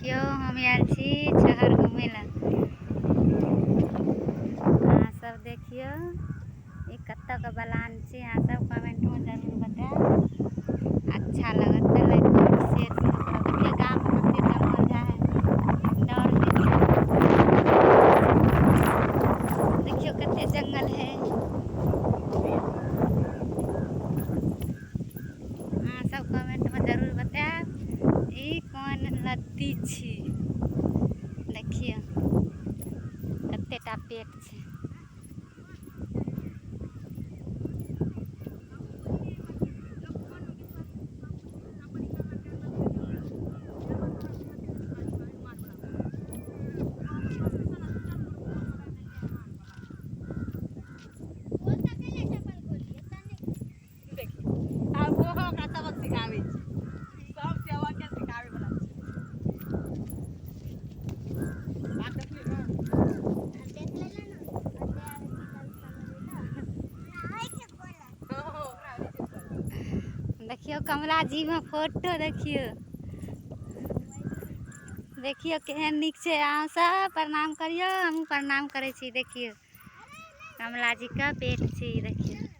देखियो हम आयल छी शहर घूमे ला। अहाँ सब देखियो ये कत्ता का बलान छी। अहाँ सब कमेंट में जरूर बताएं। अच्छा लगत है लाइक कमेंट शेयर जरूर करो। देखिए गाँव में मंदिर जंगल जा है डर देखियो कत्ते जंगल है। अहाँ सब कमेंट में जरूर बताएं ई कौन नदी छी। देखिए कत्तेटा पेट छै। देखियो कमला जी में फोटो देखियो देखियो केहन निक छै। अहाँ सब प्रणाम करियो, हम प्रणाम करे छी। देखियो कमला जी का पेट छी देखियो।